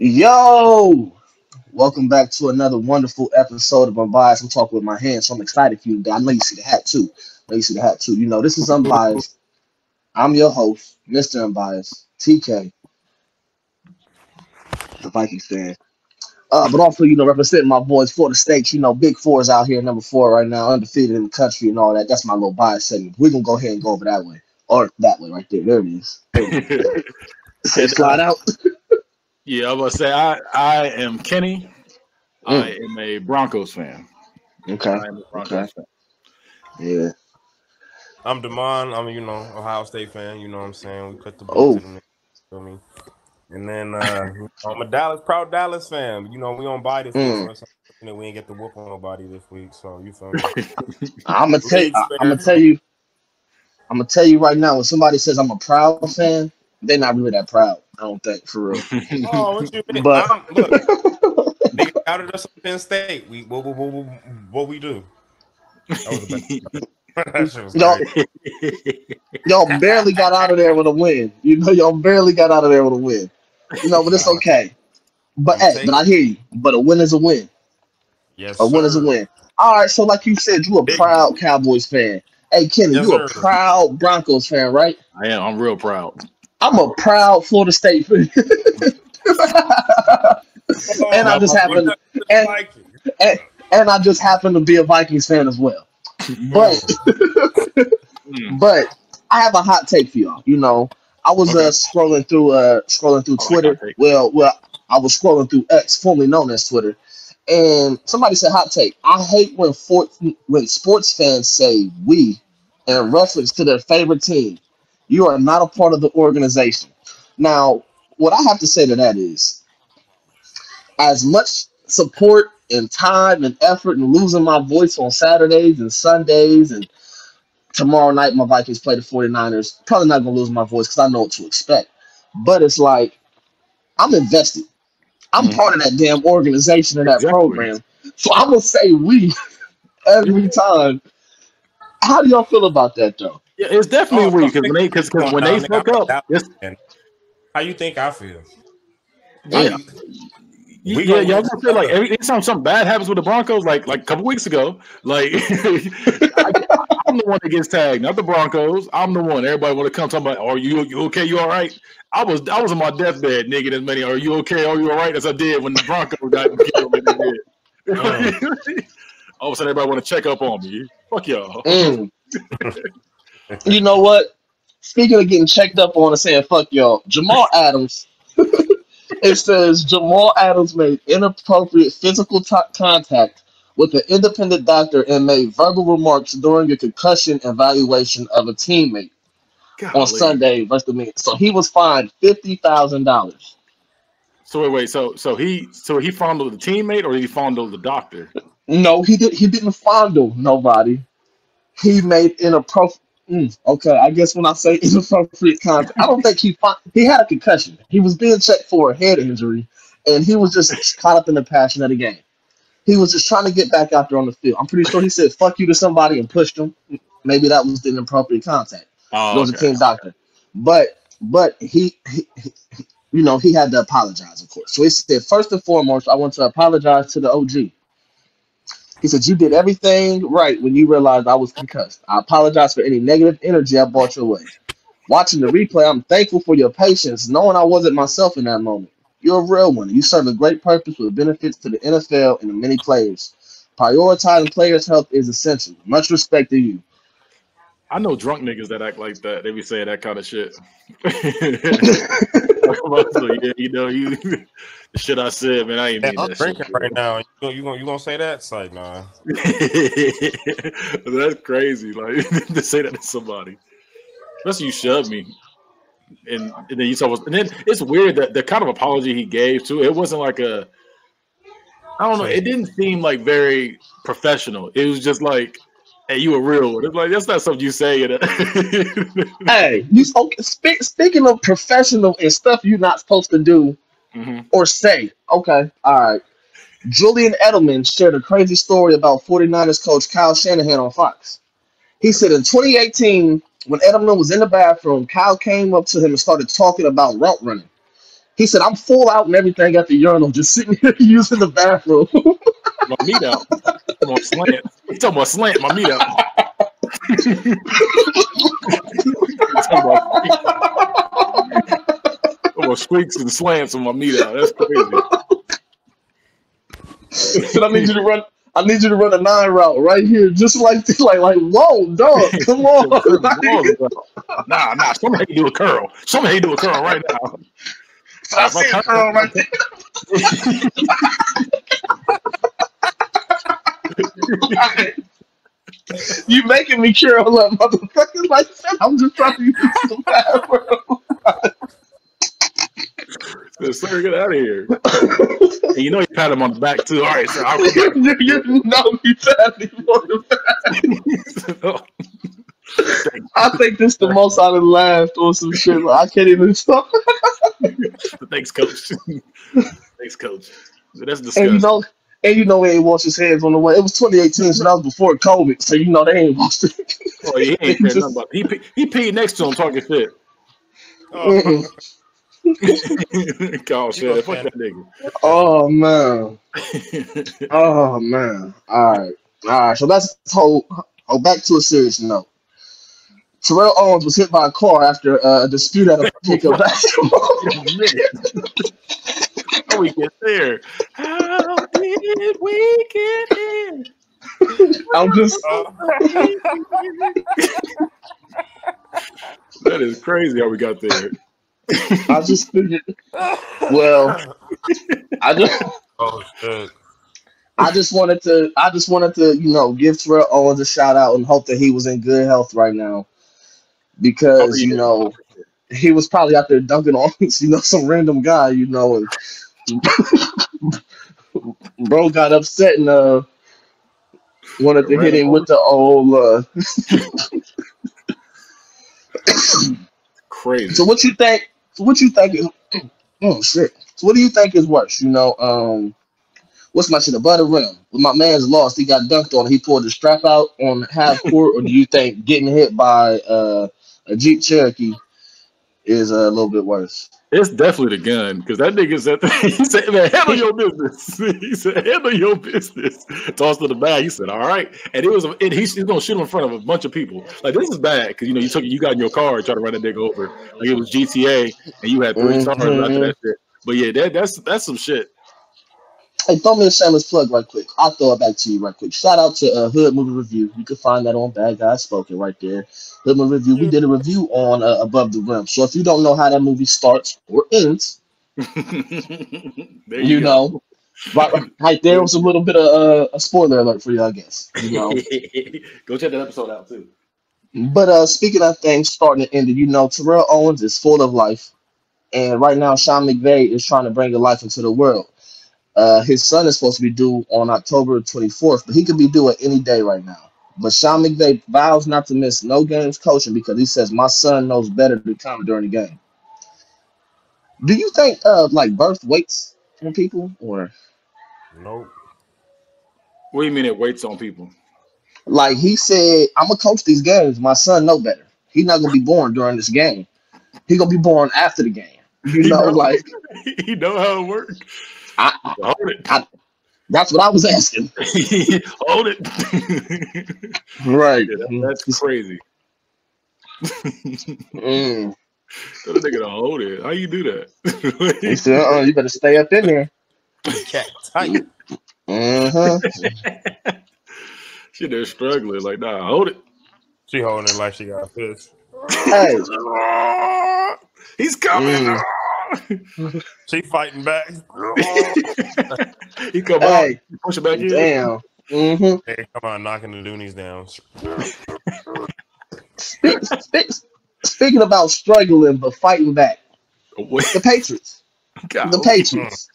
Yo, welcome back to another wonderful episode of Unbiased. I'm talking with my hands, so I'm excited for you. I know you see the hat too. You know, this is Unbiased. I'm your host, Mr. Unbiased, TK, the Vikings fan. But also, representing my boys, Florida State. Big fours out here, number four right now, undefeated in the country and all that. That's my little bias segment. We're gonna go ahead and go over that way. Or that way right there. There it is. Say slide out. Yeah, I was gonna say I am Kenny. I am a Broncos fan. Okay. I am a Broncos fan. Yeah. I'm Damon. I'm Ohio State fan. You know what I'm saying? We cut the book to them. Feel me? And then I'm a proud Dallas fan. We on bye this week, so we ain't get to whoop on nobody this week. So you feel me? I'm gonna tell you right now. When somebody says I'm a proud fan, they're not really that proud. I don't think, for real. Oh, what you mean? But look, they outed us up Penn State. What we do? That was the best. y'all barely got out of there with a win. Y'all barely got out of there with a win. But it's okay. But but I hear you. But a win is a win. Yes, a win is a win. All right. So like you said, you a proud Cowboys fan. Hey, Kenny, you a proud Broncos fan, right? I am. I'm real proud. I'm a proud Florida State fan. And I just happen to be a Vikings fan as well. But I have a hot take for y'all. I was scrolling through Twitter. Well, I was scrolling through X, formerly known as Twitter, and somebody said hot take. I hate when sports fans say "we" in reference to their favorite team. You are not a part of the organization. Now, what I have to say to that is, as much support and time and effort and losing my voice on Saturdays and Sundays, and tomorrow night my Vikings play the 49ers, probably not going to lose my voice because I know what to expect. But it's like, I'm invested. I'm part of that damn organization and that program. So I'm going to say we every time. How do y'all feel about that, though? Yeah, it's definitely we because when they fuck up, how you think I feel? Yeah. Y'all gonna feel like every time something bad happens with the Broncos, like a couple weeks ago, like I'm the one that gets tagged, not the Broncos. I'm the one. Everybody want to come talking about, are you okay? You all right? I was on my deathbed, nigga. As many, are you okay? Are you all right? As I did when the Broncos got killed. All of a sudden, everybody want to check up on me. Fuck y'all. You know what? Speaking of getting checked up on and saying fuck y'all, Jamal Adams. It says Jamal Adams made inappropriate physical contact with an independent doctor and made verbal remarks during a concussion evaluation of a teammate on Sunday versus the Knicks. So he was fined $50,000. So wait. So he fondled the teammate or he fondled the doctor? No, he didn't fondle nobody. He made inappropriate. Okay, I guess when I say inappropriate contact, I don't think he had a concussion. He was being checked for a head injury, and he was just caught up in the passion of the game. He was just trying to get back out there on the field. I'm pretty sure he said "fuck you" to somebody and pushed him. Maybe that was the inappropriate contact. It was a team doctor, but he had to apologize, of course. So he said, first and foremost, I want to apologize to the OG. He said, you did everything right when you realized I was concussed. I apologize for any negative energy I brought your way. Watching the replay, I'm thankful for your patience, knowing I wasn't myself in that moment. You're a real one. You serve a great purpose with benefits to the NFL and the many players. Prioritizing players' health is essential. Much respect to you. I know drunk niggas that act like that. They be saying that kind of shit. The shit I said, man, I ain't mean that drinking shit. Right now. You gonna say that? It's like, nah. That's crazy. Like to say that to somebody. Especially you shoved me. And then you saw, and then it's weird that the kind of apology he gave too. It wasn't like I don't know. It didn't seem like very professional. It was just like, "Hey, you a real one." It's like that's not something you say. Hey, speaking of professional and stuff you're not supposed to do or say. Okay, all right. Julian Edelman shared a crazy story about 49ers coach Kyle Shanahan on Fox. He said in 2018, when Edelman was in the bathroom, Kyle came up to him and started talking about route running. He said, I'm full out and everything at the urinal, just sitting here using the bathroom. My meat out. I'm on slant. He's talking about slant, my meat out. talking about squeaks and slants on my meat out. That's crazy. Said, I need you to run a 9 route right here, just like whoa, dog, come on. Nah, somebody do a curl. Somebody do a curl right now. I see a curl right there. You making me curl up, motherfucker. Like I'm just trying to use the bathroom. Sir, get out of here. And you know you pat him on the back too. All right, sir. You know he patted him on the back. I think this is the most I done laughed on some shit. Like, I can't even stop. Thanks, coach. Thanks, coach. That's disgusting. And you know he ain't washed his hands on the way. It was 2018, so that was before COVID. So you know they ain't washed it. Oh, he ain't care nothing about it. He peed next to him talking shit. Oh, oh shit! Fuck that nigga. Oh man. Oh man. All right. So let's hold back to a serious note. Terrell Owens was hit by a car after a dispute at a pickup basketball. How we get there? How did we get here? I'm just. That is crazy how we got there. I just figured. Well, I just. Oh shit. I just wanted to, give Terrell Owens a shout out and hope that he was in good health right now, because he was probably out there dunking on some random guy, and bro got upset and wanted to hit him with the old. Crazy. So what you think? Is, oh shit! So what do you think is worse? What's my shit above the rim? When my man's lost, he got dunked on. He pulled the strap out on half court, or do you think getting hit by a Jeep Cherokee is a little bit worse? It's definitely the gun, because that nigga said, he said, man, handle your business. He said, handle your business. Tossed to the bag. He said, all right. And he's going to shoot him in front of a bunch of people. Like, this is bad, because, you got in your car and tried to run that nigga over. Like, it was GTA, and you had 3 stars after that shit. But, yeah, that's some shit. Hey, throw me a shameless plug right quick. I'll throw it back to you right quick. Shout out to Hood Movie Review. You can find that on Bad Guys Spoken right there. Hood Movie Review. We did a review on Above the Rim. So if you don't know how that movie starts or ends, you know, right there was a little bit of a spoiler alert for you, I guess. Go check that episode out too. But speaking of things starting and ending, Terrell Owens is full of life, and right now Sean McVay is trying to bring a life into the world. His son is supposed to be due on October 24th, but he could be due at any day right now. But Sean McVay vows not to miss no games coaching because he says, my son knows better to come during the game. Do you think birth waits on people, or? Nope. What do you mean it waits on people? Like he said, I'm going to coach these games. My son know better. He's not going to be born during this game. He's going to be born after the game. He know how it works. Hold it. That's what I was asking. Hold it. Right. Yeah, that's crazy. Tell the nigga to hold it. How you do that? He said, you better stay up in there. Cat tight. She there struggling. Like, nah, hold it. She holding it like she got a fist. Hey. He's coming. She fighting back. He come out, push it back in. Damn. Hey, come on, knocking the loonies down. Speaking about struggling but fighting back, the Patriots. The Patriots.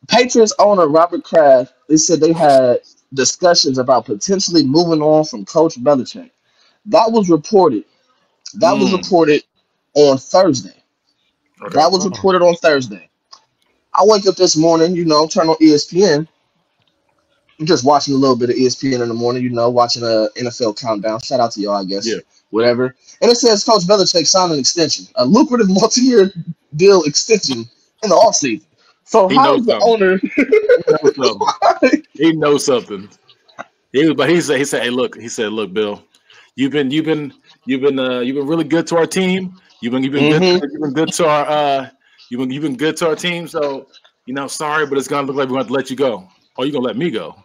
Patriots owner Robert Kraft, they said they had discussions about potentially moving on from Coach Belichick. That was reported. On Thursday. Okay. That was reported on Thursday. I wake up this morning, turn on ESPN. I'm just watching a little bit of ESPN in the morning, watching a NFL countdown. Shout out to y'all, I guess. Yeah. whatever. And it says Coach Belichick signed an extension, a lucrative multi-year deal extension in the offseason. So He how knows is the something. owner? He knows something. He said, hey, look. He said, look, Bill, you've been really good to our team. You've been good to our you've been good to our team. So sorry, but it's gonna look like we're going to let you go. Oh, you're gonna let me go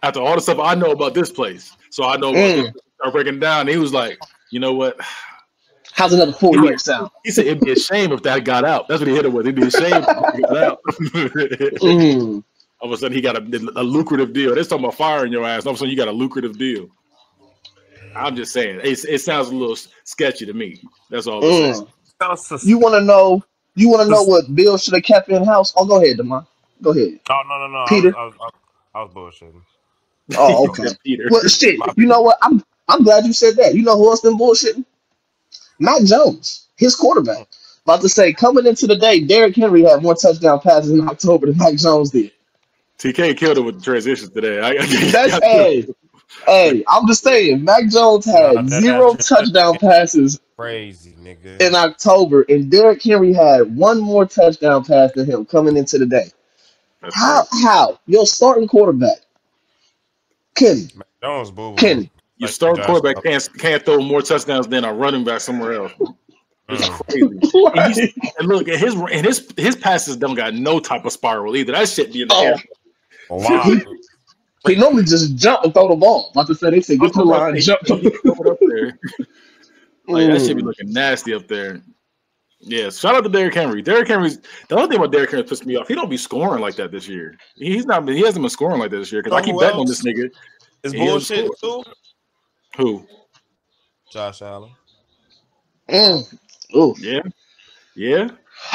after all the stuff I know about this place. So I know about this. Start breaking down. And he was like, you know what? How's another 4 years sound? He said it'd be a shame if that got out. That's what he hit it with. It'd be a shame if that got out. All of a sudden, he got a lucrative deal. They're talking about firing your ass. All of a sudden, you got a lucrative deal. I'm just saying. It sounds a little sketchy to me. That's all I'm saying. You want to know what Bill should have kept in house? Oh, go ahead, Demar. Go ahead. Oh, no. Peter. I was bullshitting. Oh, okay. Peter. Well, shit. You know what? I'm glad you said that. You know who else been bullshitting? Mac Jones, his quarterback. About to say, coming into the day, Derrick Henry had more touchdown passes in October than Mac Jones did. TK killed it with the transitions today. Hey, I'm just saying, Mac Jones had 0 touchdown passes crazy, nigga. in October, and Derrick Henry had 1 more touchdown pass than him coming into the day. How? Your starting quarterback, Kenny. Mac Jones, boo-boo. Kenny. Your starting quarterback can't throw more touchdowns than a running back somewhere else. It's crazy. And look, his passes don't got no type of spiral either. That shit be in the air. Wow. He normally just jump and throw the ball. Like I said, they say get to the line, jump. Up there. Like that shit be looking nasty up there. Yeah, shout out to Derrick Henry. Derrick Henry's the only thing about Derrick Henry pissed me off. He don't be scoring like that this year. He hasn't been scoring like that this year because I keep betting on this nigga. Is bullshit too? Who? Josh Allen. Oh yeah.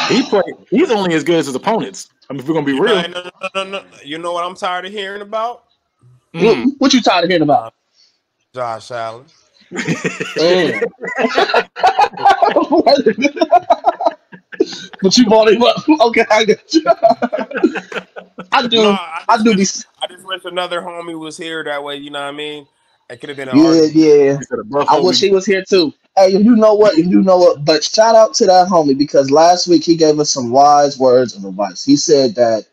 He's only as good as his opponents. I mean, if we're gonna be real. No. You know what I'm tired of hearing about? What you tired of hearing about? Josh Allen. But you bought him up. Okay, I got you. I do. I just wish another homie was here. That way, you know what I mean. It could have been. Yeah. I wish he was here too. Hey, you know what? But shout out to that homie because last week he gave us some wise words of advice. He said that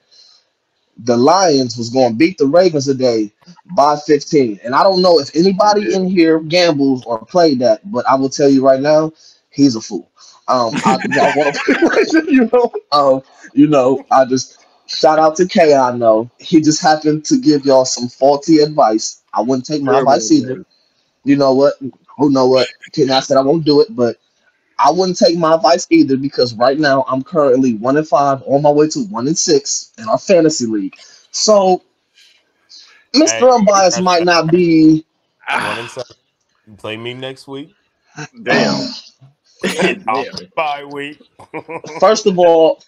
the Lions was going to beat the Ravens today by 15. And I don't know if anybody in here gambles or played that, but I will tell you right now, he's a fool. I just shout out to K. I know he just happened to give y'all some faulty advice. I wouldn't take my advice either. You know what? I said I won't do it, but I wouldn't take my advice either because right now I'm currently 1-5 on my way to 1-6 in our fantasy league. So Mr. Unbiased might not be 1-7. You play me next week. Damn. Bye week. First of all,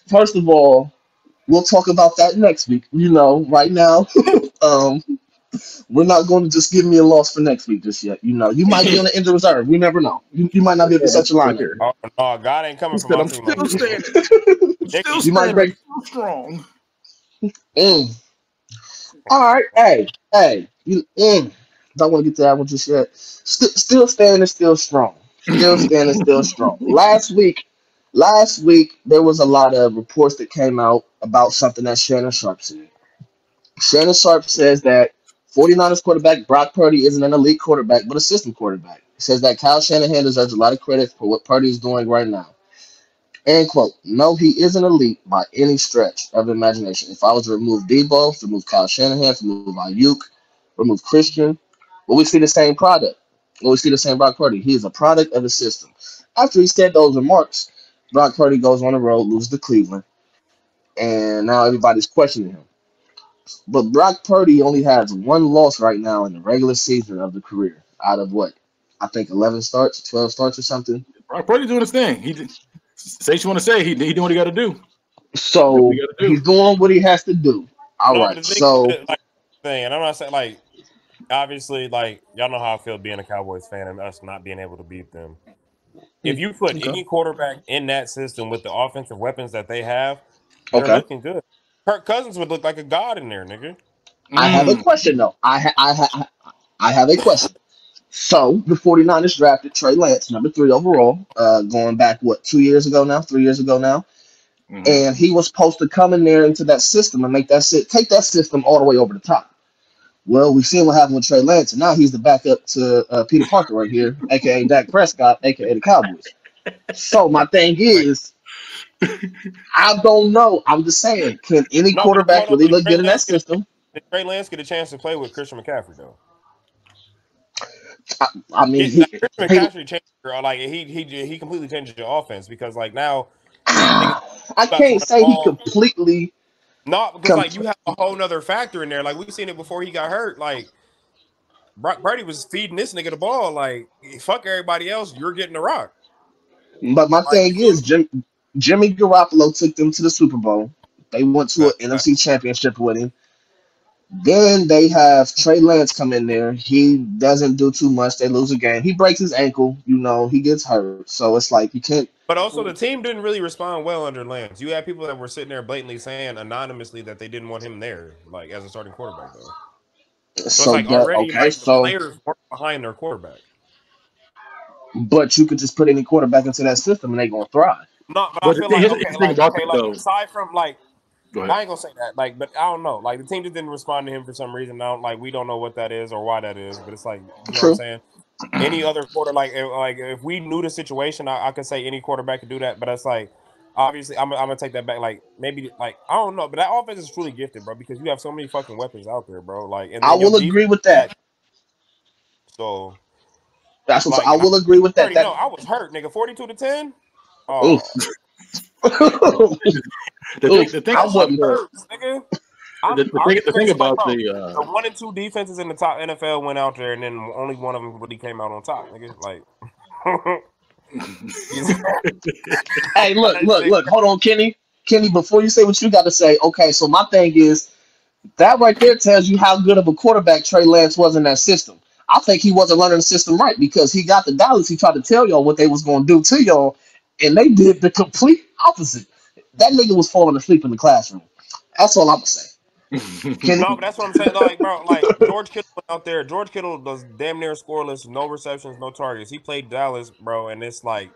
we'll talk about that next week. Right now, we're not going to just give me a loss for next week just yet. You might be on the injured reserve. We never know. You might not be able to set your line here. Oh, no, God ain't coming from my team. Still standing. You might break strong. All right, hey. Don't want to get to that one just yet. Still standing, still strong. Still standing, still strong. Last week, there was a lot of reports that came out about something that Shannon Sharp said. Shannon Sharp says that 49ers quarterback Brock Purdy isn't an elite quarterback, but a system quarterback. He says that Kyle Shanahan deserves a lot of credit for what Purdy is doing right now. End quote. No, he isn't elite by any stretch of the imagination. If I was to remove Debo, to remove Kyle Shanahan, to remove Ayuk, remove Christian, will we see the same product? Will we see the same Brock Purdy? He is a product of the system. After he said those remarks, Brock Purdy goes on the road, loses to Cleveland, and now everybody's questioning him. But Brock Purdy only has 1 loss right now in the regular season of the career out of what? I think 11 starts, 12 starts or something. Brock Purdy doing his thing. Say what you want to say. He doing what he got to do. So he's doing what he has to do. All right. So and I'm not saying obviously y'all know how I feel being a Cowboys fan and us not being able to beat them. If you put any quarterback in that system with the offensive weapons that they have, they're looking good. Kirk Cousins would look like a god in there, nigga. I have a question though. I have a question. So the 49ers drafted Trey Lance, number 3 overall, going back, 2 years ago now, 3 years ago now. And he was supposed to come in there into that system and take that system all the way over the top. Well, we've seen what happened with Trey Lance, and now he's the backup to Peter Parker right here, aka Dak Prescott, aka the Cowboys. So my thing is, I don't know. I'm just saying, can any quarterback really look good in that system? Did Trey Lance get a chance to play with Christian McCaffrey though? I mean, Christian McCaffrey changed, like he completely changed your offense because like now I can't say he completely. No, because like you have a whole nother factor in there. Like we've seen it before he got hurt. Like Brock Purdy was feeding this nigga the ball. Like fuck everybody else, you're getting the rock. But my thing is, Jimmy Garoppolo took them to the Super Bowl. They went to an NFC Championship with him. Then they have Trey Lance come in there. He doesn't do too much. They lose a game. He breaks his ankle. He gets hurt. So it's like you can't. But also the team didn't really respond well under Lance. You had people that were sitting there blatantly saying anonymously that they didn't want him there, like as a starting quarterback though. So it's like already the players weren't behind their quarterback. But you could just put any quarterback into that system and they're gonna thrive. No, but I feel like aside from like I ain't gonna say that, like, but I don't know. Like the team just didn't respond to him for some reason. Now, like we don't know what that is or why that is, but it's like you know what I'm saying. Any other quarter, like if we knew the situation, I could say any quarterback could do that. But it's like obviously I'm gonna take that back. Like maybe like I don't know, but that offense is truly gifted, bro, because you have so many fucking weapons out there, bro. Like and I will agree with that. So that's what I will agree with that. No, I was hurt, nigga. 42-10. Oh. The thing about the 1 and 2 defenses in the top NFL went out there, and then only one of them really came out on top, nigga. Like, hey, look, hold on, Kenny, before you say what you got to say, okay? So my thing is that right there tells you how good of a quarterback Trey Lance was in that system. I think he wasn't learning the system right because he got the Dallas. He tried to tell y'all what they was going to do to y'all, and they did the complete opposite. That nigga was falling asleep in the classroom. That's all I'm gonna say. No, but that's what I'm saying. Like, bro, like George Kittle went out there. George Kittle does damn near scoreless, no receptions, no targets. He played Dallas, bro, and it's like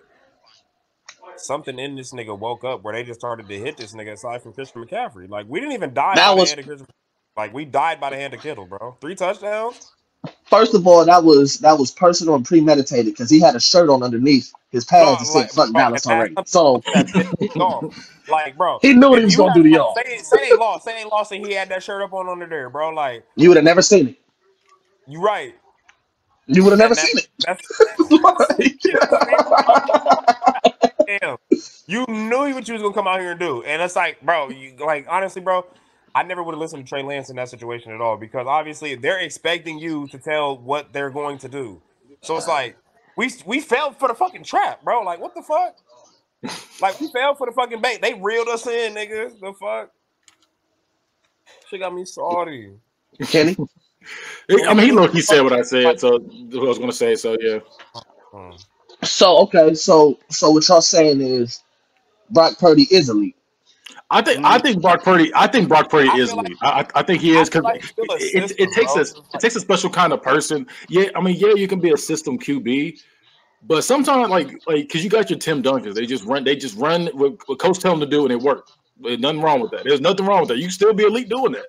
something in this nigga woke up where they just started to hit this nigga aside from Christian McCaffrey. Like, we didn't even die by the hand of Christian. Like, we died by the hand of Kittle, bro. 3 touchdowns. First of all, that was personal and premeditated because he had a shirt on underneath his pads and said "fuck Dallas" already. So, like, bro, he knew what he was gonna do to y'all. Say they lost, and he had that shirt up on under there, bro. Like, you would have never seen it. You right. You would have never seen it. Damn, you knew what you was gonna come out here and do, and it's like, bro, honestly, bro. I never would have listened to Trey Lance in that situation at all because obviously they're expecting you to tell what they're going to do. So it's like we fell for the fucking trap, bro. Like what the fuck? Like we fell for the fucking bait. They reeled us in, nigga. The fuck? Shit got me salty. Kenny? I mean, he said what I said, so what I was gonna say. So yeah. So okay, so what y'all saying is Brock Purdy is elite. I think Brock Purdy is elite. I think he is because it takes a special kind of person. Yeah, I mean, yeah, you can be a system QB, but sometimes like because you got your Tim Duncans, they just run what coach tell them to do and it worked. There's nothing wrong with that. There's nothing wrong with that. You can still be elite doing that.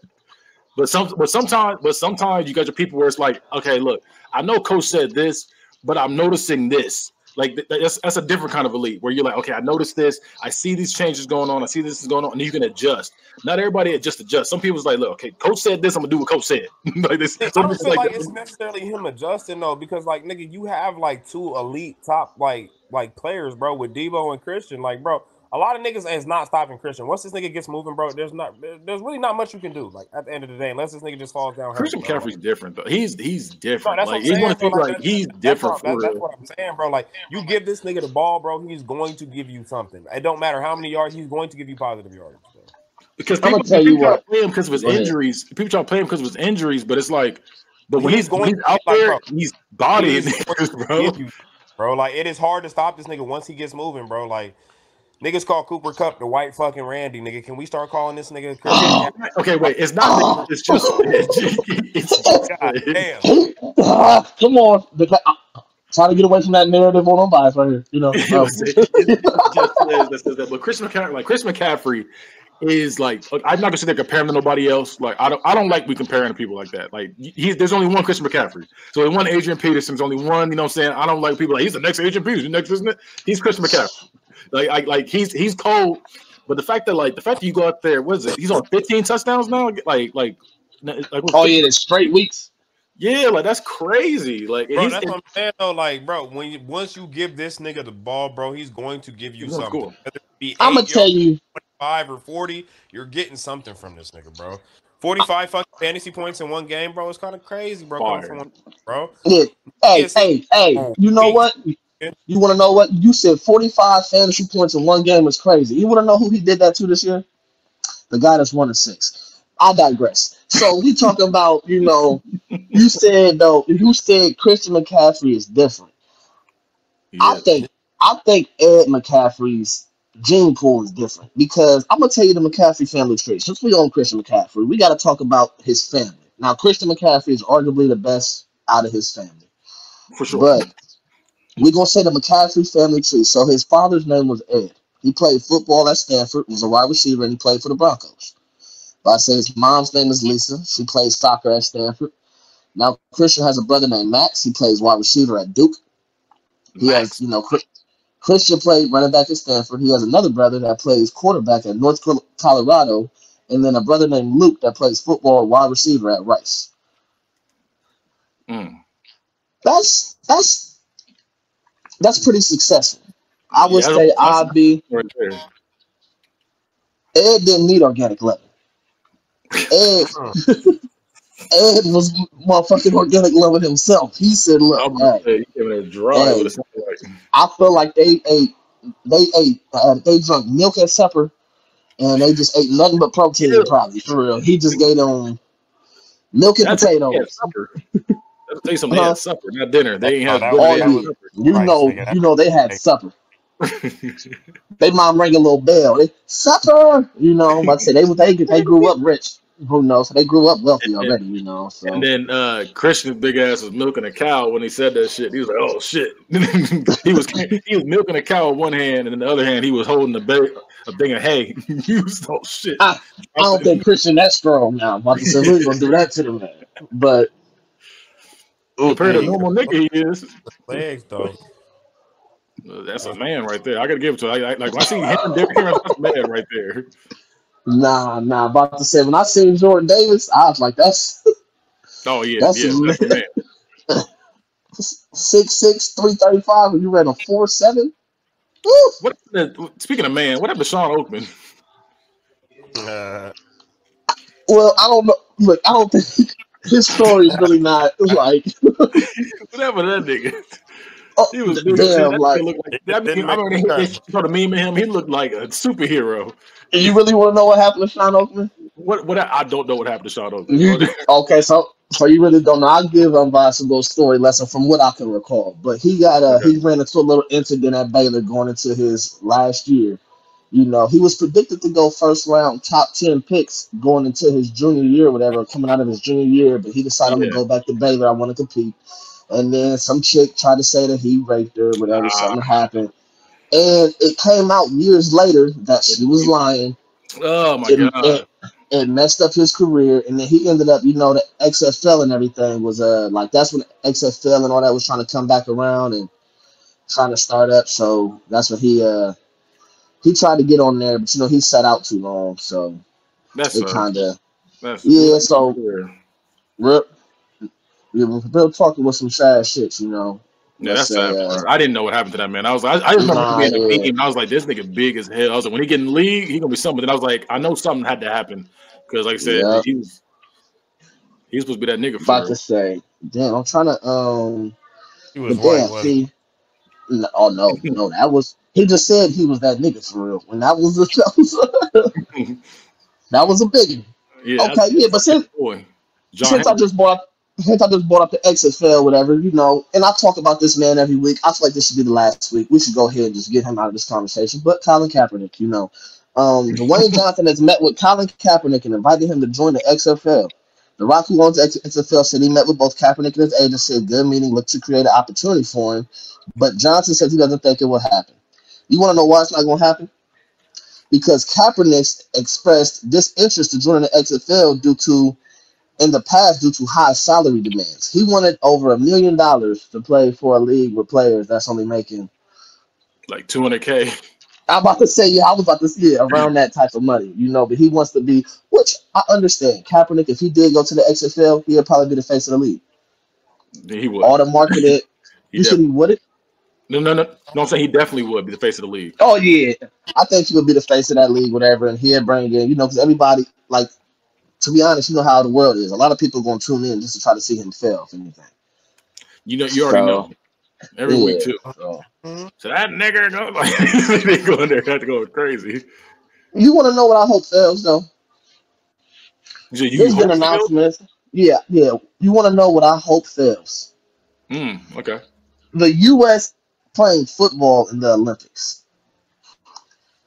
But sometimes you got your people where it's like, okay, look, I know coach said this, but I'm noticing this. Like that's a different kind of elite where you're like, okay, I noticed this, I see these changes going on, I see this is going on, and you can adjust. Not everybody just adjust. Some people's like, look, okay, coach said this, I'm gonna do what coach said. Like this. I don't feel like it's necessarily him adjusting though, because like nigga, you have like 2 elite top like players, bro, with Debo and Christian. Like, bro, a lot of niggas is not stopping Christian. Once this nigga gets moving, bro, there's really not much you can do. Like at the end of the day, unless this nigga just falls down. Christian McCaffrey's different though. He's different. Bro, that's like he's one of those like he's different. That's what I'm saying, bro. Like you give this nigga the ball, bro, he's going to give you something. It don't matter how many yards, he's going to give you positive yards. Bro. Because people try to play him because of his injuries. People try to play him because of his injuries, but it's like, but when he's out there, he's bodying bro. Bro, like it is hard to stop this nigga once he gets moving, bro. Like. Niggas call Cooper Kupp the white fucking Randy, nigga. Can we start calling this nigga? Okay, wait. It's not. It's just. Come on. Trying to get away from that narrative on Unbiased right here. You know. It just says that. But Chris McCaffrey is like, I'm not gonna sit there comparing him to nobody else. Like I don't like we comparing to people like that. Like there's only one Chris McCaffrey. So there's one Adrian Peterson's only one. You know what I'm saying? I don't like people like he's the next Adrian Peterson. Next, isn't it? He's Chris McCaffrey. Like he's cold. But the fact that you go out there, what is it? He's on 15 touchdowns now. Oh yeah, it's straight weeks. Yeah, like that's crazy. Like, bro, that's what I'm saying though. Like, bro, once you give this nigga the ball, bro, he's going to give you something. Whether it be I'm gonna tell you, 25 or 40, you're getting something from this nigga, bro. 45 fucking fantasy points in one game, bro. It's kind of crazy, bro. Bro. Yeah. Hey. You know what? You want to know what? You said 45 fantasy points in one game is crazy. You want to know who he did that to this year? The guy that's 1-6. I digress. So we talking about, you said Christian McCaffrey is different. Yeah. I think Ed McCaffrey's gene pool is different because I'm gonna tell you the McCaffrey family tree. Since we own Christian McCaffrey, we got to talk about his family. Now, Christian McCaffrey is arguably the best out of his family, for sure. But we're gonna say the McCaffrey family tree. So his father's name was Ed. He played football at Stanford, was a wide receiver, and he played for the Broncos. But I say his mom's name is Lisa. She plays soccer at Stanford. Now, Christian has a brother named Max. He plays wide receiver at Duke. Christian played running back at Stanford. He has another brother that plays quarterback at North Colorado, and then a brother named Luke that plays football wide receiver at Rice. That's pretty successful. I would say Ed didn't need organic leather. Ed was motherfucking organic loving himself. He said, "Look, I feel like they drank milk at supper, and they just ate nothing but protein. Probably for real. He just gave them milk and potatoes. Let's tell you something. They had supper, not dinner. They ain't have supper. You know, they had supper. They mom rang a little bell. Supper. Like I said, they grew up rich. Who knows? They grew up wealthy already, So. And then Christian's big ass was milking a cow when he said that shit. He was like, "Oh shit!" he was milking a cow with one hand, and in the other hand he was holding a thing of hay. Oh shit! I don't think Christian that strong now. I'm about to say we're gonna do that to the man, but compared to normal nigga, he is legs though. That's a man right there. I gotta give it to him. Like when I see him, Derrick Henry, that's a man right there. Nah. About to say when I seen Jordan Davis, I was like, "That's." Oh yeah, that's a man. 6'6", 335, and you ran a 4.7. Speaking of man, what happened to Sean Oakman? Well, I don't know. Look, I don't think his story is really not like. What happened to that nigga? He was damn like. I remember he saw the meme of him. He looked like a superhero. You really want to know what happened to Sean Oakman? What I don't know what happened to Sean Oakman. Okay, so you really don't know. I'll give Unbiased a little story lesson from what I can recall. But he ran into a little incident at Baylor going into his last year. He was predicted to go first round, top 10 picks going into his junior year, or whatever, coming out of his junior year. But he decided to go back to Baylor. I want to compete. And then some chick tried to say that he raped her, whatever, something happened. And it came out years later that she was lying. Oh, my God. It messed up his career. And then he ended up, the XFL and everything was, that's when XFL and all that was trying to come back around and trying to start up. So that's when he tried to get on there, but, he sat out too long. So it kind of, so real talking with some sad shit, Yeah, that's sad. I didn't know what happened to that man. I just remember being in the team. I was like, this nigga big as hell. I was like, when he get in the league, he gonna be something. And I was like, I know something had to happen because, like I said, he's supposed to be that nigga. About to say, damn, I'm trying to He was white. No, that was he just said he was that nigga for real. When that was a biggie. Yeah, okay, but since I just brought up the XFL, whatever, and I talk about this man every week. I feel like this should be the last week. We should go ahead and just get him out of this conversation. But Colin Kaepernick, Dwayne Johnson has met with Colin Kaepernick and invited him to join the XFL. The Rock, who owns XFL, said he met with both Kaepernick and his agent, said good meeting, looked to create an opportunity for him. But Johnson says he doesn't think it will happen. You want to know why it's not going to happen? Because Kaepernick expressed disinterest to joining the XFL in the past due to high salary demands. He wanted over $1 million to play for a league with players that's only making like $200K. I'm about to say, yeah, I was about to say around that type of money, but he wants to be, which I understand. Kaepernick, if he did go to the XFL, he'd probably be the face of the league. He would. All the marketed. You said he wouldn't? No, I'm saying he definitely would be the face of the league. Oh, yeah. I think he would be the face of that league, whatever, and he'd bring in, because everybody, like, to be honest, you know how the world is. A lot of people are going to tune in just to try to see him fail, if anything. You already know. Every week, too. So that nigger go like they go in there, have to go crazy. You want to know what I hope fails, though? There's been announcements. Yeah. You want to know what I hope fails? Okay. The U.S. playing football in the Olympics.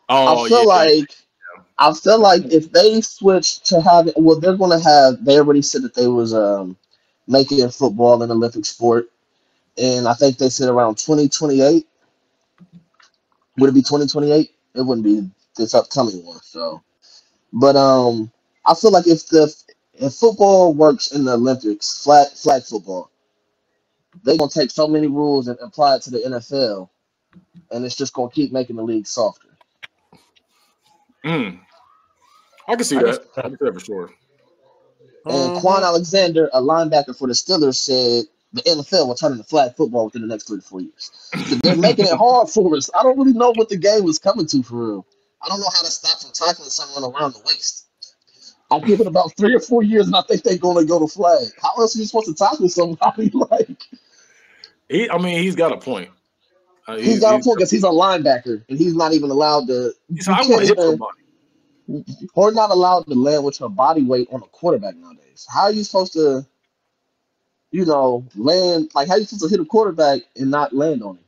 Oh, I feel like if they switch to having, they're going to have. They already said that they was making football an Olympic sport, and I think they said around 2028. Would it be 2028? It wouldn't be this upcoming one. So, but I feel like if football works in the Olympics, flag football, they're gonna take so many rules and apply it to the NFL, and it's just gonna keep making the league softer. I can see that. I can see that for sure. And Quan Alexander, a linebacker for the Steelers, said the NFL will turn into flag football within the next 3 to 4 years. So they're making it hard for us. I don't really know what the game was coming to for real. I don't know how to stop from tackling someone around the waist. I give it about 3 or 4 years, and I think they're going to go to flag. How else are you supposed to tackle somebody? He's got a point. He's got a point because he's a linebacker, and he's not even allowed to. So I want to hit somebody. Or not allowed to land with your body weight on a quarterback nowadays. How are you supposed to, land? Like, how are you supposed to hit a quarterback and not land on him?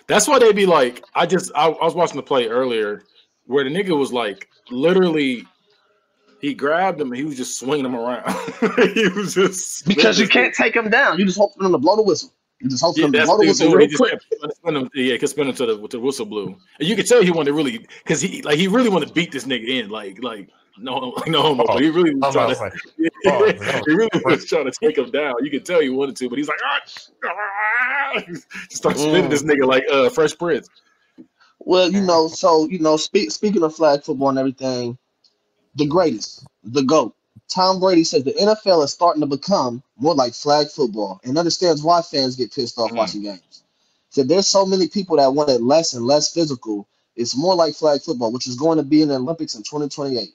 That's why they be like, I was watching the play earlier where the nigga was like, literally, he grabbed him and he was just swinging him around. He was just because you can't take him down. You just hope for him to blow the whistle. You just hope for him to blow the whistle real quick. He could spin him to the whistle blew, and you could tell he wanted to really because he really wanted to beat this nigga in no homo. But he really was trying to. He really was trying to take him down. You could tell he wanted to, but he's like, just start spinning this nigga like Fresh Prince. Well, speaking of flag football and everything, the greatest, the GOAT, Tom Brady says the NFL is starting to become more like flag football and understands why fans get pissed off watching games. Said there's so many people that want it less and less physical. It's more like flag football, which is going to be in the Olympics in 2028.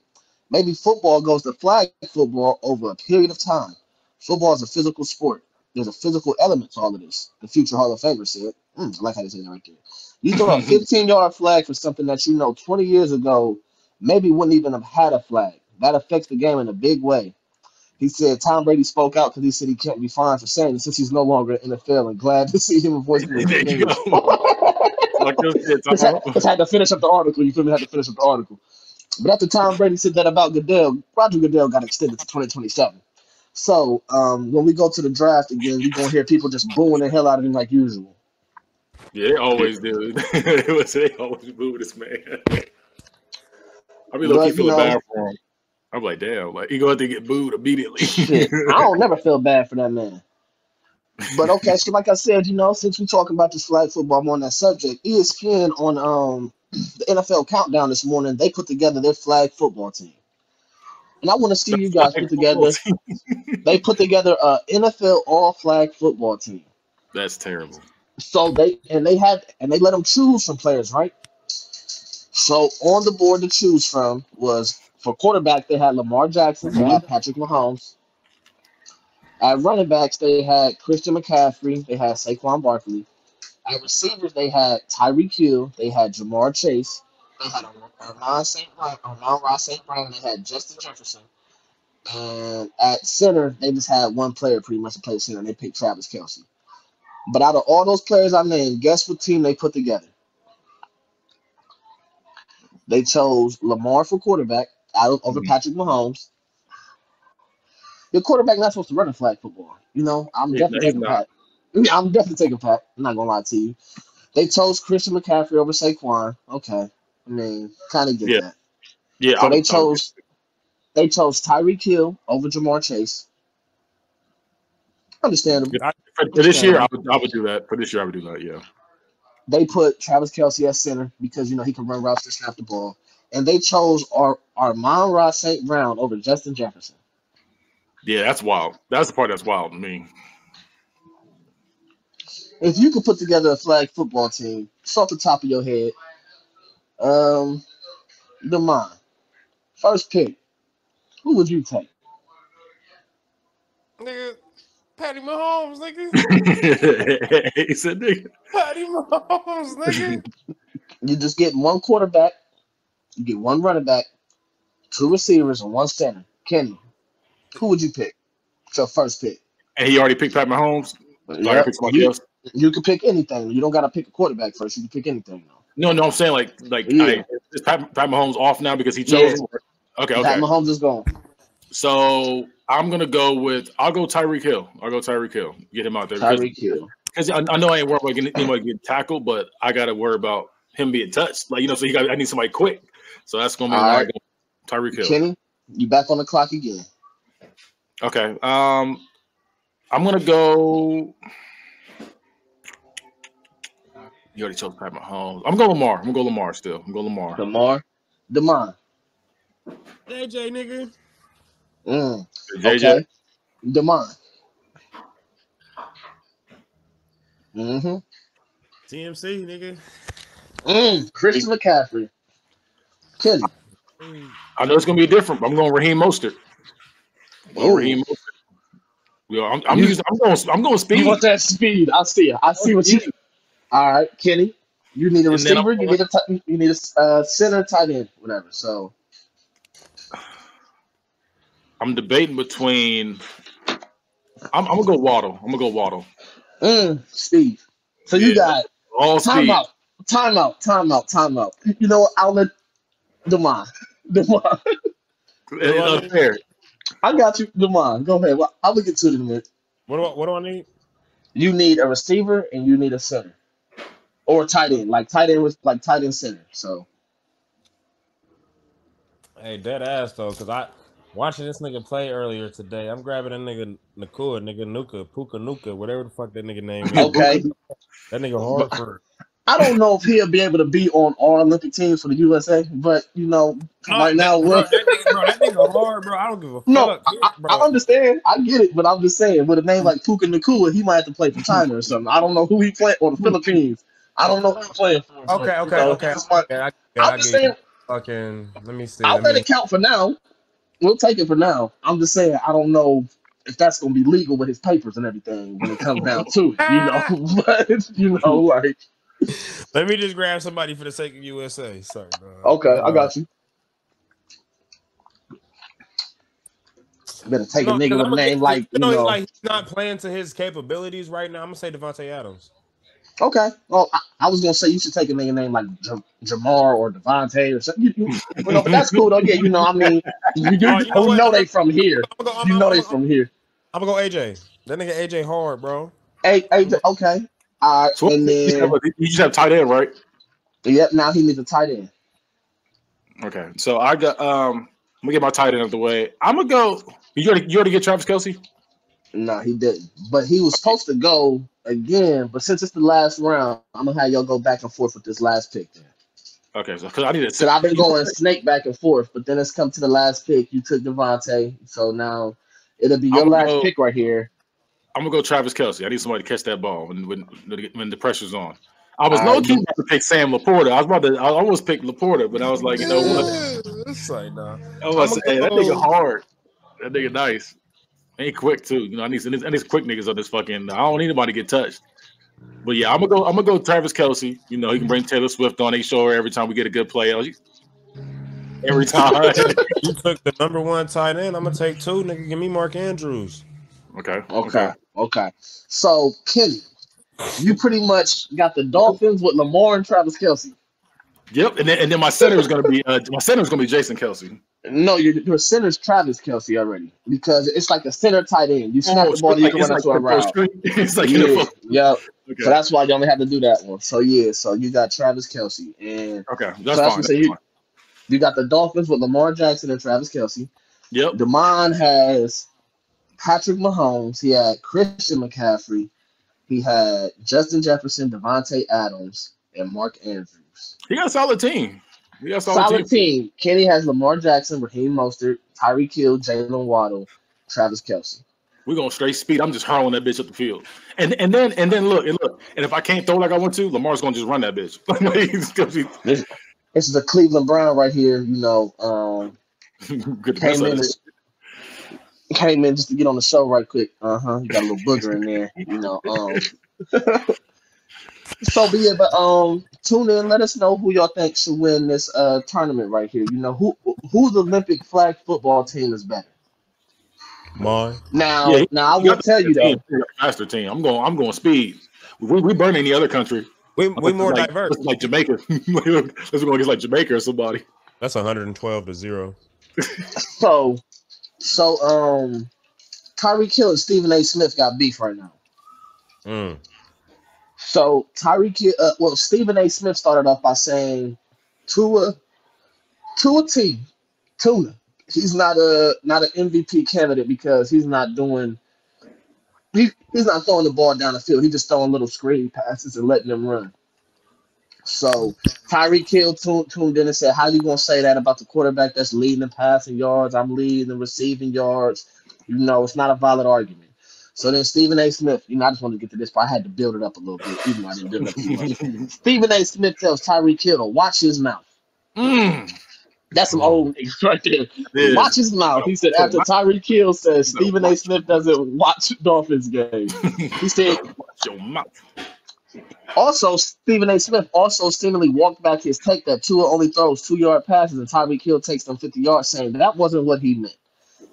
Maybe football goes to flag football over a period of time. Football is a physical sport. There's a physical element to all of this. The future Hall of Famer said. I like how they say that right there. You throw a 15-yard flag for something that 20 years ago maybe wouldn't even have had a flag. That affects the game in a big way. He said Tom Brady spoke out because he said he can't be fined for saying it since he's no longer in the NFL, and glad to see him voicing his opinion. Just had to finish up the article. You feel me? Had to finish up the article. But after Tom Brady said that about Goodell, Roger Goodell got extended to 2027. So when we go to the draft again, you're going to hear people just booing the hell out of him like usual. Yeah, they always do. They always boo this man. I be low-key feeling bad for him. I'm like, damn, like he going to get booed immediately. Shit, I don't never feel bad for that man. But okay, so like I said, since we're talking about this flag football, I'm on that subject. ESPN on the NFL Countdown this morning, they put together their flag football team. And I want to see you guys put together. They put together a NFL all flag football team. That's terrible. So they let them choose from players, right? So on the board to choose from was for quarterback they had Lamar Jackson, they had Patrick Mahomes. At running backs they had Christian McCaffrey, they had Saquon Barkley. At receivers they had Tyreek Hill, they had Jamar Chase, they had Amon-Ra St. Brown, and they had Justin Jefferson. And at center they just had one player pretty much to play center, and they picked Travis Kelce. But out of all those players I named, guess what team they put together? They chose Lamar for quarterback over Patrick Mahomes. Your quarterback not supposed to run a flag football. You know, I'm Yeah, no, definitely he's taking not. Pat. Yeah, I'm definitely taking Pat. I'm not gonna lie to you. They chose Christian McCaffrey over Saquon. Okay, I mean, kind of get Yeah, that. yeah. So I would. they chose Tyreek Hill over Jamar Chase. Yeah. Understandable. For this year, Understandable. I would do that. For this year, I would do that. Yeah. They put Travis Kelsey at center because he can run routes to snap the ball. And they chose Armon-Ra St. Brown over Justin Jefferson. Yeah, that's wild. That's the part that's wild to me. If you could put together a flag football team, just off the top of your head, um, Demond, first pick, who would you take? Nigga, Patty Mahomes, nigga. He said, "Nigga." Patty Mahomes, nigga. You just get one quarterback, you get one running back, two receivers, and one center. Kenny, who would you pick? It's your first pick. And he already picked Pat Mahomes. So I got to Yep. pick somebody else. You can pick anything. You don't got to pick a quarterback first. You can pick anything. Though. No, I'm saying like Yeah. is Pat Mahomes off now because he Yeah. chose him? Okay, Pat okay. Mahomes is gone. So I'll go Tyreek Hill. I'll go Tyreek Hill. Get him out there Tyreek Hill. because I know I ain't worried about anybody getting tackled, but I got to worry about him being touched. Like so I need somebody quick. So that's gonna be why I go Tyreek Hill. Kenny, you back on the clock again. Okay. I'm gonna go. You already chose Pat Mahomes. I'm going Lamar. I'm gonna go Lamar still. I'm going Lamar. Demond. JJ, nigga. JJ. Okay. Demond. TMC, nigga. Christian McCaffrey. Kenny. I know it's gonna be different, but I'm going Raheem Mostert. Raheem Mostert. Yo, I'm going speed. You want that speed? I see it. I see what you. All right, Kenny. You need a receiver. You need a center, tight end, whatever. So I'm debating between. I'm gonna go Waddle. Speed. So you got all speed. Time out. You know what? I'll let Demond. Unfair. I got you, Demond. Go ahead. Well, I'll look into it in a minute. What do I need? You need a receiver and you need a center. Or tight end. Like tight end center. So Hey, dead ass though, because I watching this nigga play earlier today. I'm grabbing a nigga Puka Nuka, whatever the fuck that nigga name is. Okay. That nigga hard for. I don't know if he'll be able to be on all Olympic teams for the USA, but right now, that nigga hard, bro. I don't give a fuck. No, bro. I understand. I get it, but I'm just saying, with a name like Puka Nakua, he might have to play for China or something. I don't know who he playing, or the Philippines. I don't know who he's playing for. Okay. I'm just saying. Fucking, let me see. I'll let it count for now. We'll take it for now. I'm just saying, I don't know if that's going to be legal with his papers and everything when it comes down to it, But, like. Let me just grab somebody for the sake of USA. Sorry, bro. Okay, I got you. Better take a nigga with a name like, like he's not playing to his capabilities right now. I'm going to say Devontae Adams. Okay. Well, I was gonna say you should take a nigga name like Jamar or Devontae or something. But that's cool though. Yeah, I mean, they from here. They from here. I'm gonna go AJ. That nigga AJ hard, bro. AJ, okay. All right, So and then you just have tight end, right? Yep. Now he needs a tight end. Okay, so I got I'm gonna get my tight end out of the way. I'm gonna go. You already get Travis Kelsey? No, he didn't. But he was supposed to go again. But since it's the last round, I'm gonna have y'all go back and forth with this last pick. Then. Okay, so because I need to. So I've been going snake back and forth, but then it's come to the last pick. You took Devontae, so now it'll be your last pick right here. I'm gonna go Travis Kelsey. I need somebody to catch that ball when the pressure's on. I was low key about to pick Sam Laporta. I almost picked Laporta, but I was like, you know what? It's like, nah. I was like, hey, that nigga hard. That nigga nice. Ain't quick too. I need quick niggas on this fucking. I don't need anybody to get touched. But yeah, I'm gonna go Travis Kelsey. He can bring Taylor Swift on. They show her every time we get a good play. Every time. You took the number one tight end. I'm gonna take two, nigga. Give me Mark Andrews. Okay. So Kenny, you pretty much got the Dolphins with Lamar and Travis Kelsey. Yep, and then my center is going to be Jason Kelsey. No, your center's Travis Kelsey already because it's like a center tight end. You snap the ball, you can run into a route. It's like yeah. Okay. So that's why you only have to do that one. So so you got Travis Kelsey and that's fine. You got the Dolphins with Lamar Jackson and Travis Kelsey. Yep. Damon has Patrick Mahomes. He had Christian McCaffrey. He had Justin Jefferson, Devontae Adams, and Mark Andrews. He got a solid team. Solid team. Kenny has Lamar Jackson, Raheem Mostert, Tyreek Hill, Jalen Waddle, Travis Kelsey. We're going straight speed. I'm just hurling that bitch up the field. And then look. And if I can't throw like I want to, Lamar's going to just run that bitch. This is a Cleveland Brown right here. Came in just to get on the show right quick. You got a little booger in there. So be it, but tune in. Let us know who y'all think should win this tournament right here. Whose Olympic flag football team is better? Mine. Now I will tell you though. Faster team. I'm going speed. We burn any other country. We more diverse. Like Jamaica. Let's go against like Jamaica or somebody. That's 112-0. So Tyreek Hill and Stephen A. Smith got beef right now. So Tyreek Hill, Stephen A. Smith started off by saying Tuna, he's not an MVP candidate because he's not throwing the ball down the field. He's just throwing little screen passes and letting them run. So Tyreek Hill tuned in and said, how you going to say that about the quarterback that's leading in passing yards? I'm leading in receiving yards. It's not a valid argument. So then Stephen A. Smith, I just wanted to get to this, but I had to build it up a little bit, even though I didn't build it up too much. Stephen A. Smith tells Tyreek Hill to watch his mouth. That's some old niggas right there. Yeah. Watch his mouth. He said after Tyreek Hill says Stephen A. Smith doesn't watch Dolphins games. He said, watch your mouth. Also, Stephen A. Smith also seemingly walked back his take that Tua only throws 2-yard passes and Tyreek Hill takes them 50 yards, saying that wasn't what he meant.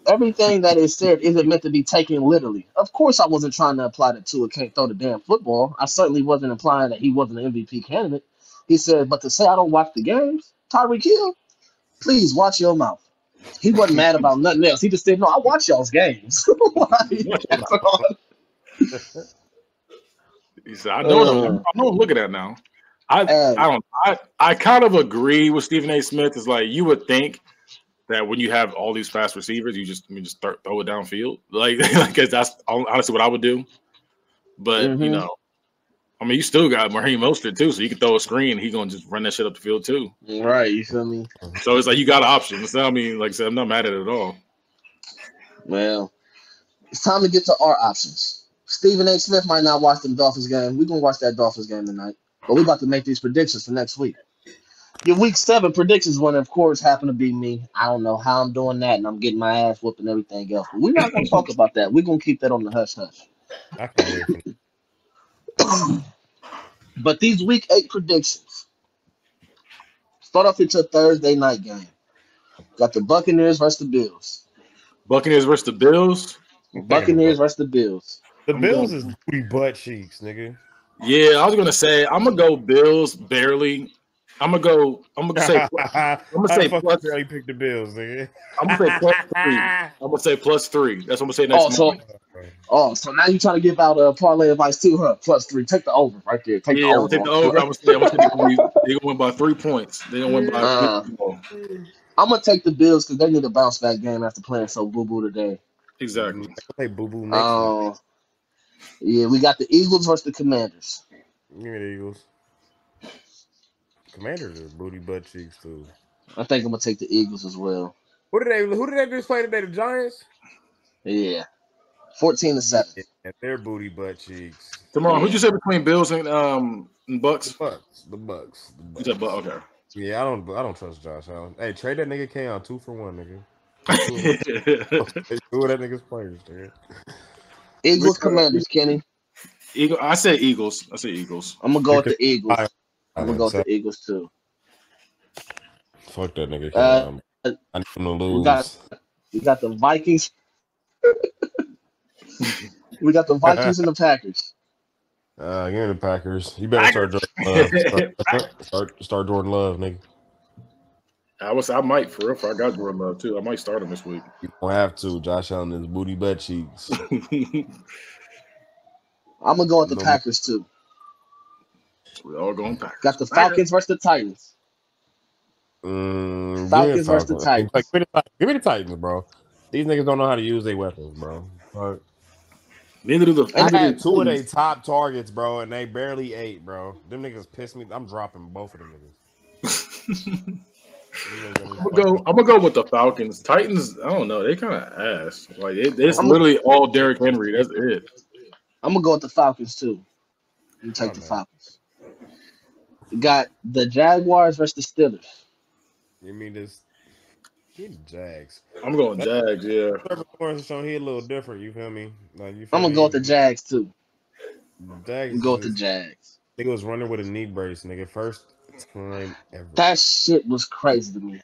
Everything that is said isn't meant to be taken literally. Of course, I wasn't trying to imply that Tua can't throw the damn football. I certainly wasn't implying that he wasn't an MVP candidate. He said, but to say I don't watch the games, Tyreek Hill, please watch your mouth. He wasn't mad about nothing else. He just said, no, I watch y'all's games. He said, I know I'm looking at now. I kind of agree with Stephen A. Smith. It's like you would think that when you have all these fast receivers, you just throw it downfield. Like that's honestly what I would do. But you still got Raheem Mostert too, so you can throw a screen and he's gonna just run that shit up the field too. Right, you feel me? So it's like you got options. So, like I said, I'm not mad at it at all. Well, it's time to get to our options. Stephen A. Smith might not watch the Dolphins game. We're gonna watch that Dolphins game tonight. But we're about to make these predictions for next week. Your week 7 predictions one, of course, happen to be me. I don't know how I'm doing that, and I'm getting my ass whooped and everything else. But we're not gonna talk about that. We're gonna keep that on the hush hush. I can't wait. But these week 8 predictions. Start off with your Thursday night game. Got the Buccaneers versus the Bills. Buccaneers versus the Bills? Buccaneers versus the Bills. The Bills is booty butt cheeks, nigga. Yeah, I was gonna say I'm gonna go Bills barely. I'm gonna say plus. You pick the Bills, nigga. I'm gonna say plus 3. I'm gonna say plus 3. That's what I'm gonna say next month. So now you're trying to give out a parlay advice too, huh? Plus 3. Take the over right there. Take the over. Take the over. I'm gonna say they're gonna win by 3 points. They're gonna win by 3 points. I'm gonna take the Bills because they need a bounce back game after playing so boo boo today. Exactly. Play boo boo next. Yeah, we got the Eagles versus the Commanders. Give me the Eagles. Commanders are booty butt cheeks too. I think I'm gonna take the Eagles as well. Who did they just play today? The Giants? Yeah. 14-7. Yeah, they're booty butt cheeks. Tomorrow, who'd you say between Bills and Bucks? The Bucks. You said Bucks, okay. Yeah, I don't trust Josh Allen. Hey, trade that nigga K on 2 for 1, nigga. Two of that nigga's players, dude. Eagles, Commanders, Kenny. I say Eagles. I'm gonna go with the Eagles. I'm gonna go with the Eagles too. Fuck that nigga. I need him to lose. We got the Vikings. We got the Vikings and the Packers. Give me the Packers. You better start Jordan Love, nigga. I might for real. If I got Jordan Love too, I might start him this week. You don't have to. Josh Allen is booty butt cheeks. I'm gonna go with the Packers too. We all going Packers. Got the Falcons versus the Titans. Falcons versus the Titans. Give me the Titans, bro. These niggas don't know how to use their weapons, bro. Neither do the. I had two of their top targets, bro, and they barely ate, bro. Them niggas pissed me. I'm dropping both of them niggas. I'm gonna go with the Falcons. Titans, I don't know. They kind of ass. Like it's literally all Derrick Henry. That's it. I'm gonna go with the Falcons too. You take the Falcons. You got the Jaguars versus the Steelers. You mean this? Get the Jags. I'm going Jags. Yeah. Trevor Lawrence showing he a little different. You feel me? Like you. I'm gonna go with the Jags too. Jags. Go with the Jags. Nigga was running with a knee brace, nigga. First time ever. That shit was crazy to me.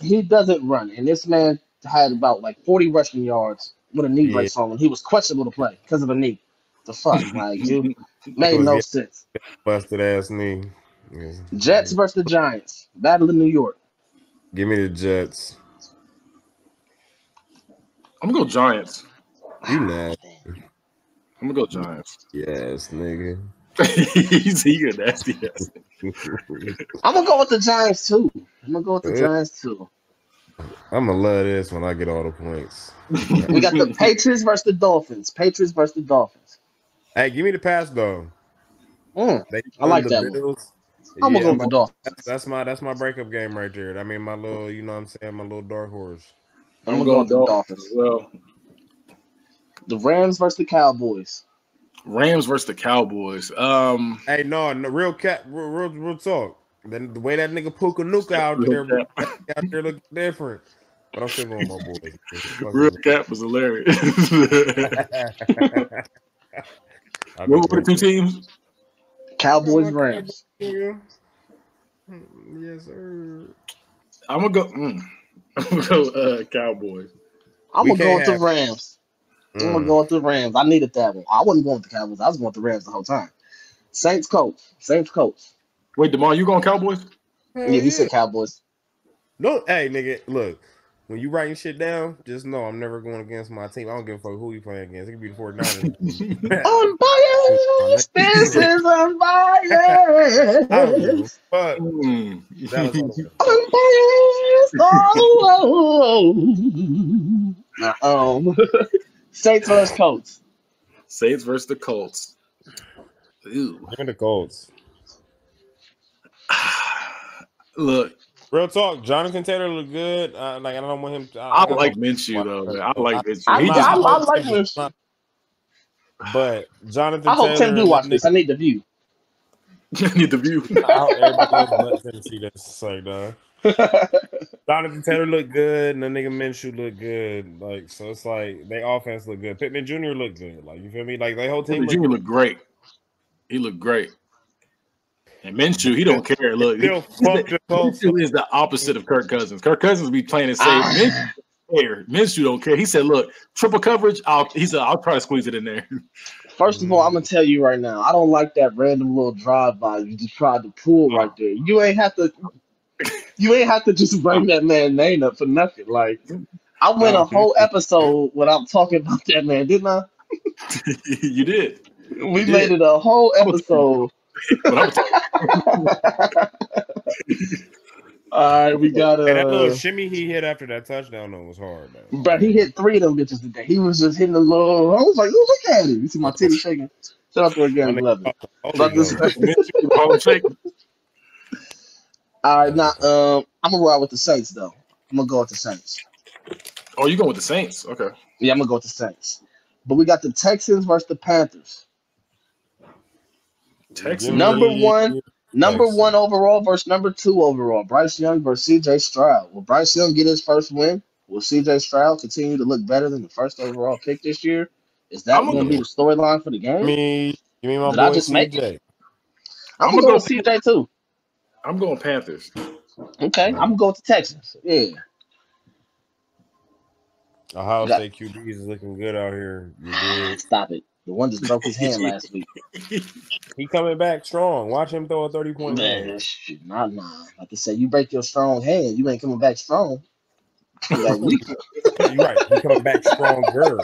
He doesn't run, and this man had about like 40 rushing yards with a knee brace on, and he was questionable to play because of a knee. The fuck, like you made no sense. Busted ass knee. Yeah. Jets versus the Giants. Battle in New York. Give me the Jets. I'm gonna go Giants. You mad? I'm gonna go Giants. Yes, nigga. He's eager, nasty ass. I'm gonna go with the Giants too. I'm gonna love this when I get all the points. We got the Patriots versus the Dolphins. Hey, give me the pass though. I like that Bills. One. I'm gonna go with the Dolphins. That's my breakup game right there. I mean, my little, you know what I'm saying, my little dark horse. I'm gonna go with the Dolphins. Well, the Rams versus the Cowboys. Hey, no, real talk. Then the way that nigga Puka Nuka out there look different. But I'm still going with my boys. Real Cap was hilarious. What were the two teams? Cowboys, Rams. Yes, sir. I'm gonna go Cowboys. I'm gonna go with the Rams. I'm gonna go with the Rams. I needed that one. I wasn't going with the Cowboys. I was going with the Rams the whole time. Saints, Colts. Wait, DeMar, you going Cowboys? Yeah, he said Cowboys. No, hey, nigga, look. When you writing shit down, just know I'm never going against my team. I don't give a fuck who you playing against. It could be the 49ers. Unbiased! This is unbiased! I don't give a fuck. Unbiased! Saints versus Colts. Saints versus the Colts. Ew. Give me the Colts. Look. Real talk, Jonathan Taylor look good. I don't want him. I like Minshew though. Man. I like Minshew. I like Minshew. But Jonathan I hope Taylor. Tim do watch this. I need the view. I need the view. I hope everybody else see this. Like, Jonathan Taylor look good, and the nigga Minshew look good. Like, so it's like they offense look good. Pittman Jr. look good. Like, you feel me? Like, they whole team. Jr. look great. He looked great. And Minshew, he don't care. Look, Minshew is the opposite of Kirk Cousins. Kirk Cousins be playing it safe. Minshew don't care. He said, "Look, triple coverage. I'll try to squeeze it in there." First of all, I'm gonna tell you right now, I don't like that random little drive-by you just tried to pull right there. You ain't have to just bring that man's name up for nothing. Like, I went a whole episode without talking about that man, didn't I? You did. We made it a whole episode. All right, we got that little shimmy he hit after that touchdown though was hard, man. But he hit 3 of them bitches today. He was just hitting the little. I was like, look at him. You see my titty shaking. Shout out to again, 11. All right, now I'm gonna ride with the Saints though. I'm gonna go with the Saints. Oh, you going with the Saints? Okay. Yeah, I'm gonna go with the Saints. But we got the Texans versus the Panthers. Texans. Number one overall versus number 2 overall. Bryce Young versus C.J. Stroud. Will Bryce Young get his first win? Will C.J. Stroud continue to look better than the first overall pick this year? Is that going to be the storyline for the game? You mean my Did boy I just CJ? make it? I'm going to go with C.J. too. I'm going Panthers. Okay, I'm going to go with the Texans. Yeah. Ohio State QBs is looking good out here. You did. Stop it. The one just broke his hand last week. He coming back strong. Watch him throw a 30-point game. Nah. Like I said, you break your strong hand, you ain't coming back strong. Come back weak. You're right. He coming back stronger.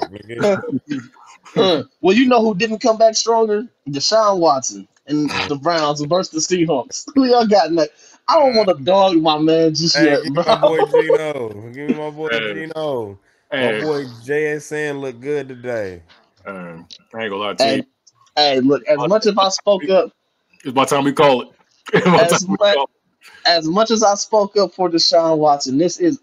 Well, you know who didn't come back stronger? Deshaun Watson and the Browns versus the Seahawks. Who y'all got next? I don't want to dog my man just yet, give bro. me my boy Gino. Give me my boy Gino. Hey. My boy JSN look good today. I ain't gonna lie to you. Hey, look, as much as I spoke up, it's by the time we call it. As much as I spoke up for Deshaun Watson, this is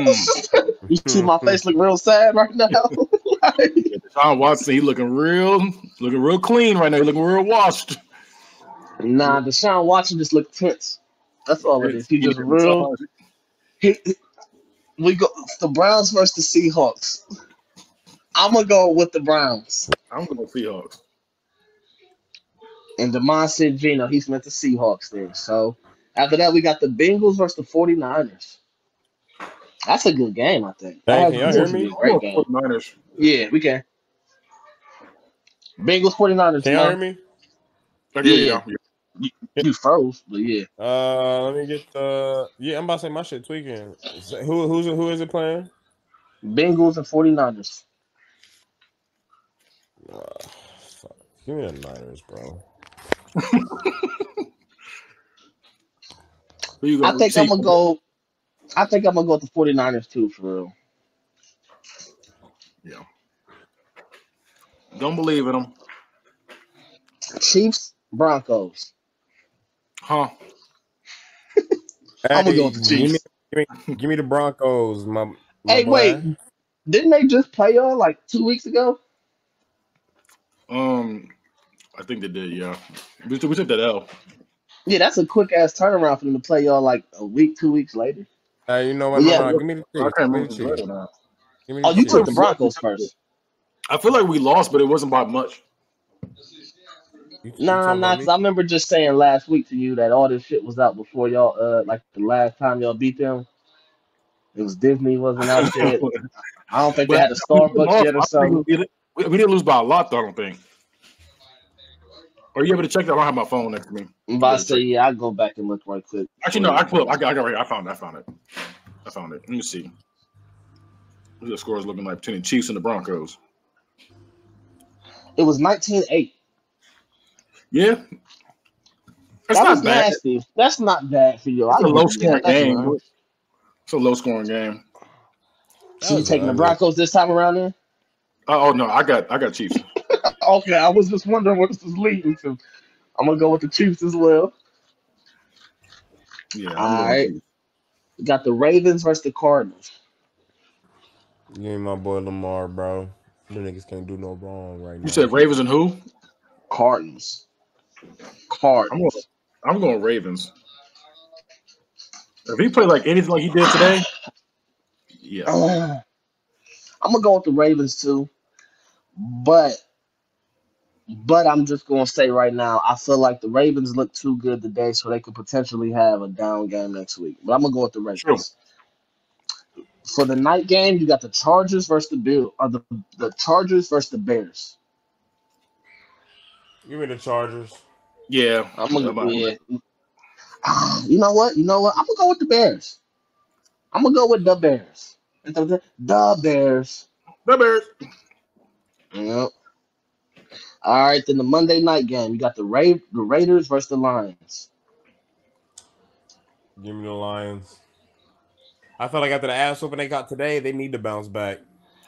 unbiased. You see my face look real sad right now. Deshaun Watson, he looking real clean right now. He looking real washed. Nah, Deshaun Watson just look tense. That's all it is. He just real. We go the Browns versus the Seahawks. I'm gonna go with the Browns. I'm going Seahawks. And Damon said Gino, he's meant the Seahawks there. So after that, we got the Bengals versus the 49ers. That's a good game, I think. Hey, can y'all hear me? A great game. 49ers. Yeah, we can. Bengals 49ers. Can y'all hear me? Yeah. You froze, but yeah. Let me get the. Yeah, I'm about to say my shit tweaking. Who is it playing? Bengals and 49ers. Fuck. Give me the Niners, bro. I think I'm gonna go with the 49ers too, for real. Yeah. Don't believe in them. Chiefs, Broncos. Huh? I'm gonna go with the Chiefs. Give me the Broncos, my hey, boy. Wait, didn't they just play y'all like 2 weeks ago? I think they did. Yeah, we took that L. Yeah, that's a quick ass turnaround for them to play y'all like a week, 2 weeks later. You know what? No, give me the Chiefs. I can't remember. Oh, you took the Broncos first. I feel like we lost, but it wasn't by much. Nah, because I remember just saying last week to you that all this shit was out before y'all, like the last time y'all beat them. It was Disney wasn't out yet. I don't think they had a Starbucks yet or something. We didn't lose by a lot, though, I don't think. Are you able to check that? I don't have my phone next to me. I'm about to say, yeah, I'll go back and look right quick. Actually, no, I pull up. I got right here. I found it. Let me see. What the scores looking like between the Chiefs and the Broncos? It was 19-8. Yeah. That was nasty. That's not bad for you. It's a low-scoring game. It's a low-scoring game. So you taking the Broncos this time around then? Oh no, I got Chiefs. Okay, I was just wondering what this was leading to. I'm gonna go with the Chiefs as well. Yeah. All right. We got the Ravens versus the Cardinals. Give me my boy Lamar, bro. The niggas can't do no wrong right now. You said Ravens and who? Cardinals. I'm going Ravens. If he played like anything like he did today, yeah. I'm gonna go with the Ravens too, but I'm just gonna say right now, I feel like the Ravens look too good today, so they could potentially have a down game next week. But I'm gonna go with the Ravens. True. For the night game, you got the Chargers versus the Bills, or the Chargers versus the Bears. Give me the Chargers. Yeah, I'm gonna go. Yeah. You know what? I'm gonna go with the Bears. I'm gonna go with the Bears. The Bears. The Bears. Yep. All right, then the Monday night game, you got the Raiders versus the Lions. Give me the Lions. I feel like after the ass whooping they got today, they need to bounce back.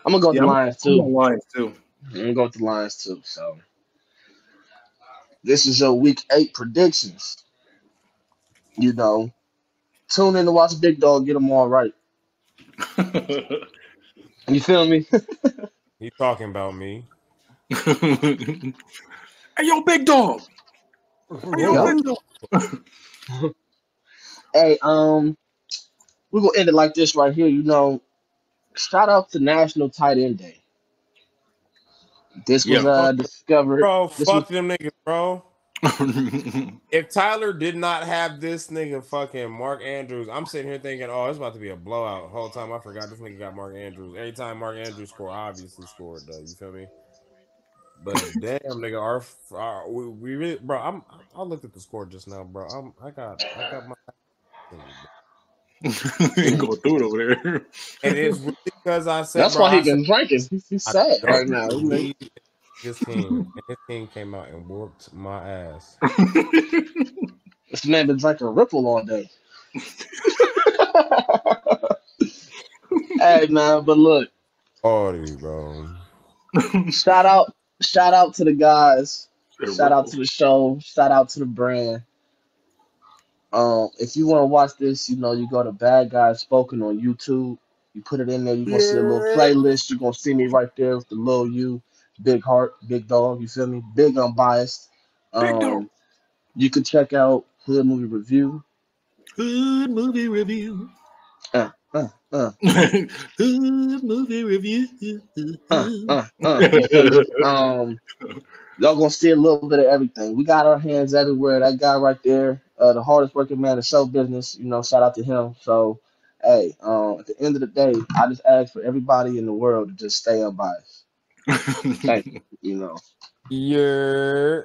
I'm gonna go with the Lions too. I'm gonna go with the Lions too. So this is your week 8 predictions. You know, tune in to watch Big Dog get them all right. You feel me? He talking about me. Hey, yo, Big Dog. Hey, we're gonna end it like this right here. You know, shout out to National Tight End Day. This was discovered. Bro, fuck them niggas, bro. If Tyler did not have this nigga fucking Mark Andrews, I'm sitting here thinking, oh, it's about to be a blowout. The whole time I forgot this nigga got Mark Andrews. Every time Mark Andrews scored, obviously scored though. You feel me? But damn, nigga, we really, bro. I looked at the score just now, bro. I got my. Ain't going through it over there. And it's really because I said, That's bro, why he I said been drinking. He's I sad right don't now. believe this team, and this team came out and whooped my ass. This man been drinking Ripple all day. Hey man, but look, Party, bro. shout out, shout out to the guys. Said Shout out Ripple. to the show. Shout out to the brand. If you want to watch this, you go to Bad Guys Spoken on YouTube. You put it in there, you're gonna see a little Yeah. playlist. You're gonna see me right there with the little U, big heart, big dog, you feel me? Big unbiased. Big dog. Um, you could check out Hood Movie Review. Good movie review. Uh, uh, uh, Good movie review. you feel me? Y'all gonna see a little bit of everything. We got our hands everywhere. That guy right there, the hardest working man in show business. Shout out to him. So, hey, at the end of the day, I just ask for everybody in the world to just stay unbiased. Thank you. Yeah.